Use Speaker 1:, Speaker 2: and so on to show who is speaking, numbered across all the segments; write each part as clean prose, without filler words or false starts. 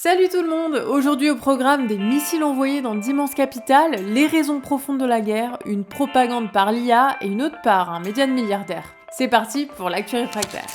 Speaker 1: Salut tout le monde! Aujourd'hui au programme des missiles envoyés dans d'immenses capitales, les raisons profondes de la guerre, une propagande par l'IA et une autre par un média de milliardaires. C'est parti pour l'actu réfractaire.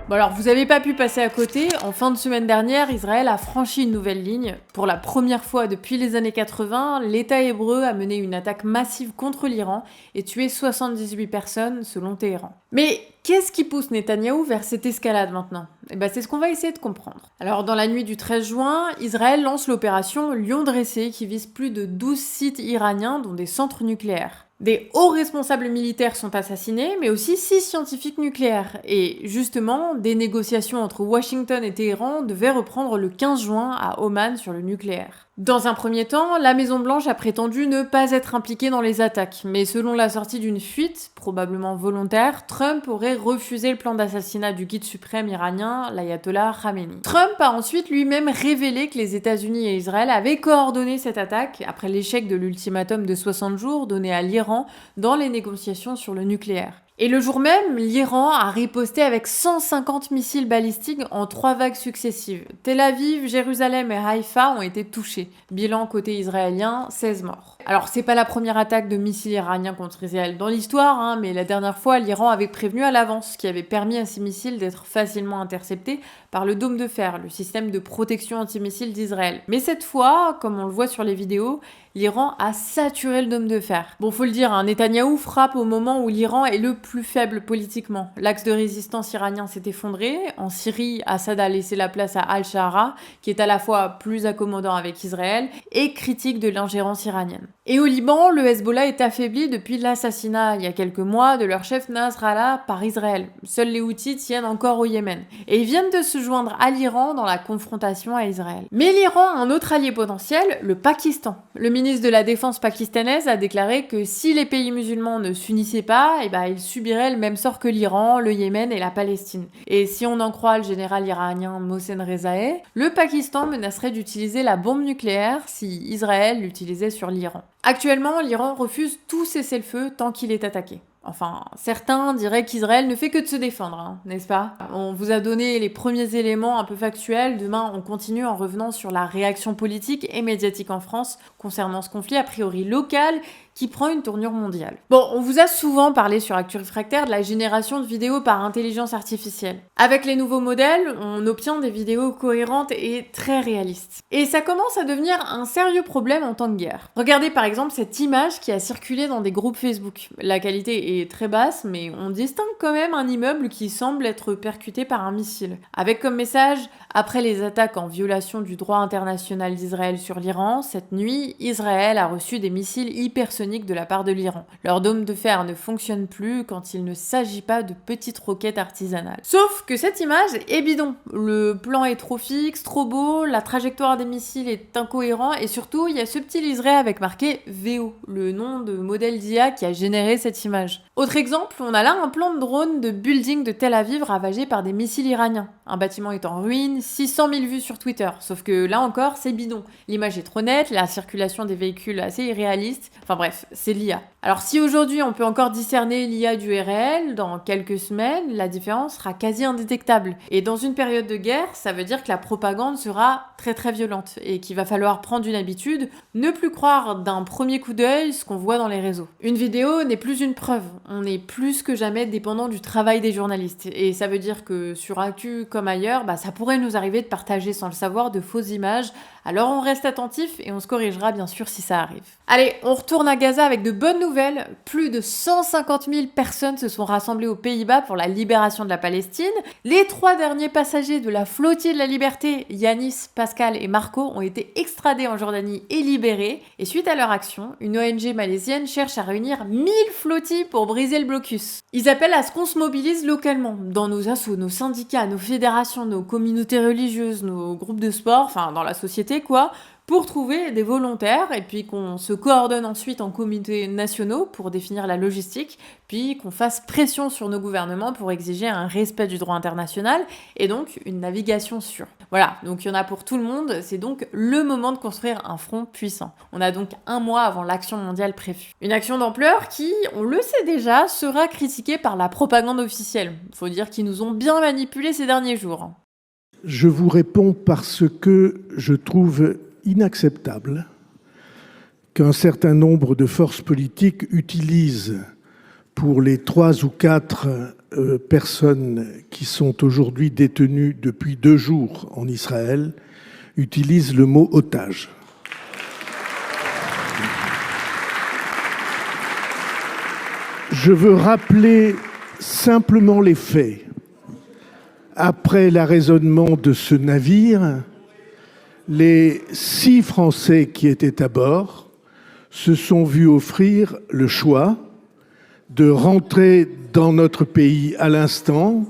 Speaker 1: Bon alors, vous avez pas pu passer à côté, en fin de semaine dernière, Israël a franchi une nouvelle ligne. Pour la première fois depuis les années 80, l'État hébreu a mené une attaque massive contre l'Iran et tué 78 personnes selon Téhéran. Mais qu'est-ce qui pousse Netanyahou vers cette escalade maintenant ? C'est ce qu'on va essayer de comprendre. Alors dans la nuit du 13 juin, Israël lance l'opération Lion dressé qui vise plus de 12 sites iraniens dont des centres nucléaires. Des hauts responsables militaires sont assassinés, mais aussi 6 scientifiques nucléaires. Et justement, des négociations entre Washington et Téhéran devaient reprendre le 15 juin à Oman sur le nucléaire. Dans un premier temps, la Maison-Blanche a prétendu ne pas être impliquée dans les attaques, mais selon la sortie d'une fuite, probablement volontaire, Trump aurait refusé le plan d'assassinat du guide suprême iranien, l'ayatollah Khamenei. Trump a ensuite lui-même révélé que les États-Unis et Israël avaient coordonné cette attaque après l'échec de l'ultimatum de 60 jours donné à l'Iran dans les négociations sur le nucléaire. Et le jour même, l'Iran a riposté avec 150 missiles balistiques en 3 vagues successives. Tel Aviv, Jérusalem et Haïfa ont été touchés. Bilan côté israélien, 16 morts. Alors c'est pas la première attaque de missiles iraniens contre Israël dans l'histoire, mais la dernière fois, l'Iran avait prévenu à l'avance, ce qui avait permis à ces missiles d'être facilement interceptés par le dôme de fer, le système de protection antimissile d'Israël. Mais cette fois, comme on le voit sur les vidéos, l'Iran a saturé le dôme de fer. Bon, faut le dire, Netanyahou frappe au moment où l'Iran est le plus faible politiquement. L'axe de résistance iranien s'est effondré. En Syrie, Assad a laissé la place à Al-Shara, qui est à la fois plus accommodant avec Israël et critique de l'ingérence iranienne. Et au Liban, le Hezbollah est affaibli depuis l'assassinat, il y a quelques mois, de leur chef Nasrallah par Israël. Seuls les Houthis tiennent encore au Yémen. Et ils viennent de se joindre à l'Iran dans la confrontation à Israël. Mais l'Iran a un autre allié potentiel, le Pakistan. Le ministre de la Défense pakistanaise a déclaré que si les pays musulmans ne s'unissaient pas, ils subiraient le même sort que l'Iran, le Yémen et la Palestine. Et si on en croit le général iranien Mohsen Rezaei, le Pakistan menacerait d'utiliser la bombe nucléaire si Israël l'utilisait sur l'Iran. Actuellement, l'Iran refuse tout cessez-le-feu tant qu'il est attaqué. Enfin, certains diraient qu'Israël ne fait que de se défendre, n'est-ce pas ? On vous a donné les premiers éléments un peu factuels. Demain, on continue en revenant sur la réaction politique et médiatique en France concernant ce conflit a priori local qui prend une tournure mondiale. Bon, on vous a souvent parlé sur Actu Réfractaire de la génération de vidéos par intelligence artificielle. Avec les nouveaux modèles, on obtient des vidéos cohérentes et très réalistes. Et ça commence à devenir un sérieux problème en temps de guerre. Regardez par exemple cette image qui a circulé dans des groupes Facebook. La qualité est très basse, mais on distingue quand même un immeuble qui semble être percuté par un missile. Avec comme message, après les attaques en violation du droit international d'Israël sur l'Iran, cette nuit, Israël a reçu des missiles hypersoniques de la part de l'Iran. Leur dôme de fer ne fonctionne plus quand il ne s'agit pas de petites roquettes artisanales. Sauf que cette image est bidon. Le plan est trop fixe, trop beau, la trajectoire des missiles est incohérente et surtout, il y a ce petit liseré avec marqué VO, le nom de modèle d'IA qui a généré cette image. Autre exemple, on a là un plan de drone de building de Tel Aviv ravagé par des missiles iraniens. Un bâtiment est en ruine, 600 000 vues sur Twitter. Sauf que là encore, c'est bidon. L'image est trop nette, la circulation des véhicules assez irréaliste. Enfin bref, c'est l'IA. Alors si aujourd'hui on peut encore discerner l'IA du réel, dans quelques semaines, la différence sera quasi indétectable. Et dans une période de guerre, ça veut dire que la propagande sera très très violente et qu'il va falloir prendre une habitude, ne plus croire d'un premier coup d'œil ce qu'on voit dans les réseaux. Une vidéo n'est plus une preuve. On est plus que jamais dépendant du travail des journalistes. Et ça veut dire que sur Actu comme ailleurs, ça pourrait nous arriver de partager sans le savoir de fausses images. Alors on reste attentif et on se corrigera bien sûr si ça arrive. Allez, on retourne à Gaza avec de bonnes nouvelles. Plus de 150 000 personnes se sont rassemblées aux Pays-Bas pour la libération de la Palestine. Les 3 derniers passagers de la flottille de la liberté, Yanis, Pascal et Marco, ont été extradés en Jordanie et libérés. Et suite à leur action, une ONG malaisienne cherche à réunir 1000 flottilles pour briser le blocus. Ils appellent à ce qu'on se mobilise localement, dans nos assos, nos syndicats, nos fédérations, nos communautés religieuses, nos groupes de sport, enfin dans la société quoi, pour trouver des volontaires et puis qu'on se coordonne ensuite en comités nationaux pour définir la logistique, puis qu'on fasse pression sur nos gouvernements pour exiger un respect du droit international et donc une navigation sûre. Voilà, donc il y en a pour tout le monde, c'est donc le moment de construire un front puissant. On a donc 1 mois avant l'action mondiale prévue. Une action d'ampleur qui, on le sait déjà, sera critiquée par la propagande officielle. Faut dire qu'ils nous ont bien manipulés ces derniers jours.
Speaker 2: Je vous réponds parce que je trouve inacceptable qu'un certain nombre de forces politiques utilisent pour les 3 ou 4 personnes qui sont aujourd'hui détenues depuis 2 jours en Israël, utilisent le mot otage. Je veux rappeler simplement les faits. Après l'arraisonnement de ce navire, les 6 Français qui étaient à bord se sont vus offrir le choix de rentrer dans notre pays à l'instant,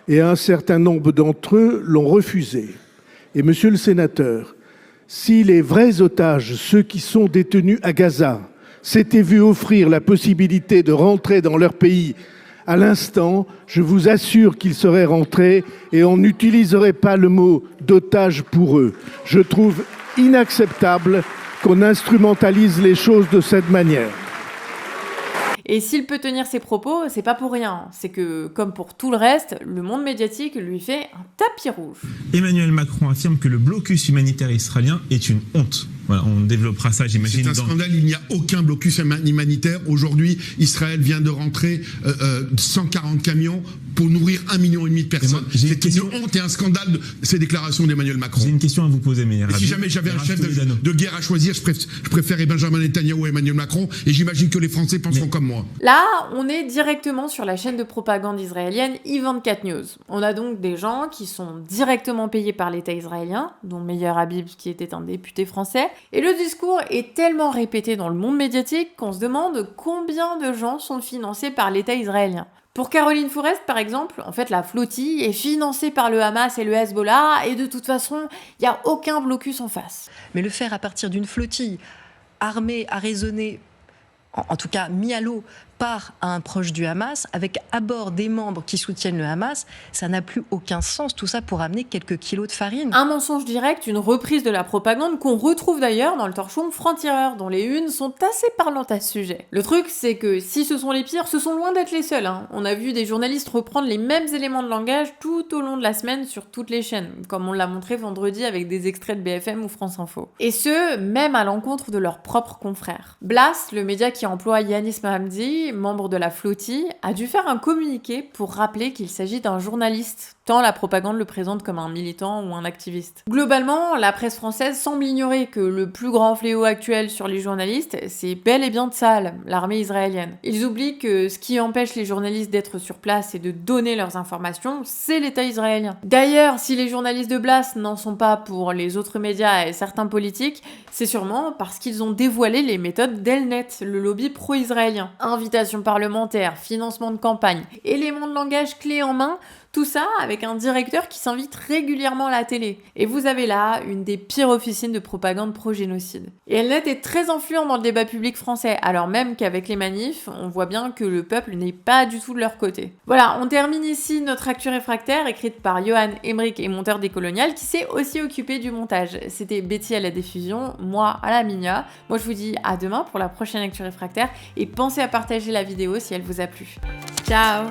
Speaker 2: et un certain nombre d'entre eux l'ont refusé. Et monsieur le sénateur, si les vrais otages, ceux qui sont détenus à Gaza, s'étaient vus offrir la possibilité de rentrer dans leur pays à l'instant, je vous assure qu'ils seraient rentrés et on n'utiliserait pas le mot d'otage pour eux. Je trouve inacceptable qu'on instrumentalise les choses de cette manière.
Speaker 1: Et s'il peut tenir ses propos, c'est pas pour rien. C'est que, comme pour tout le reste, le monde médiatique lui fait un tapis rouge.
Speaker 3: Emmanuel Macron affirme que le blocus humanitaire israélien est une honte. Voilà, on développera ça, j'imagine.
Speaker 4: C'est un scandale, il n'y a aucun blocus humanitaire. Aujourd'hui, Israël vient de rentrer 140 camions pour nourrir 1,5 million de personnes. C'est une honte et un scandale de ces déclarations d'Emmanuel Macron.
Speaker 3: J'ai une question à vous poser, mais
Speaker 4: si jamais j'avais un chef de guerre à choisir, je préférerais Benjamin Netanyahu et Emmanuel Macron, et j'imagine que les Français penseront comme moi.
Speaker 1: Là, on est directement sur la chaîne de propagande israélienne I24 News. On a donc des gens qui sont directement payés par l'État israélien, dont Meir Habib qui était un député français, et le discours est tellement répété dans le monde médiatique qu'on se demande combien de gens sont financés par l'État israélien. Pour Caroline Fourest, par exemple, en fait, la flottille est financée par le Hamas et le Hezbollah, et de toute façon, il n'y a aucun blocus en face.
Speaker 5: Mais le faire à partir d'une flottille armée, arraisonnée, en tout cas mis à l'eau par un proche du Hamas, avec à bord des membres qui soutiennent le Hamas, ça n'a plus aucun sens, tout ça pour amener quelques kilos de farine.
Speaker 1: Un mensonge direct, une reprise de la propagande qu'on retrouve d'ailleurs dans le torchon Franc-Tireur, dont les unes sont assez parlantes à ce sujet. Le truc, c'est que si ce sont les pires, ce sont loin d'être les seuls. On a vu des journalistes reprendre les mêmes éléments de langage tout au long de la semaine sur toutes les chaînes, comme on l'a montré vendredi avec des extraits de BFM ou France Info. Et ce, même à l'encontre de leurs propres confrères. Blast, le média qui emploie Yanis Mohamdi, membre de la flottille, a dû faire un communiqué pour rappeler qu'il s'agit d'un journaliste, tant la propagande le présente comme un militant ou un activiste. Globalement, la presse française semble ignorer que le plus grand fléau actuel sur les journalistes, c'est bel et bien Tsahal, l'armée israélienne. Ils oublient que ce qui empêche les journalistes d'être sur place et de donner leurs informations, c'est l'État israélien. D'ailleurs, si les journalistes de Blast n'en sont pas pour les autres médias et certains politiques, c'est sûrement parce qu'ils ont dévoilé les méthodes d'Elnet, le lobby pro-israélien. Invitation parlementaire, financement de campagne, éléments de langage clés en main, tout ça avec un directeur qui s'invite régulièrement à la télé. Et vous avez là une des pires officines de propagande pro-génocide. Et Elnet est très influent dans le débat public français, alors même qu'avec les manifs, on voit bien que le peuple n'est pas du tout de leur côté. Voilà, on termine ici notre Actu Réfractaire, écrite par Johan Emmerich et monteur des Coloniales, qui s'est aussi occupé du montage. C'était Betty à la diffusion, moi à la Minia. Moi je vous dis à demain pour la prochaine Actu Réfractaire, et pensez à partager la vidéo si elle vous a plu. Ciao!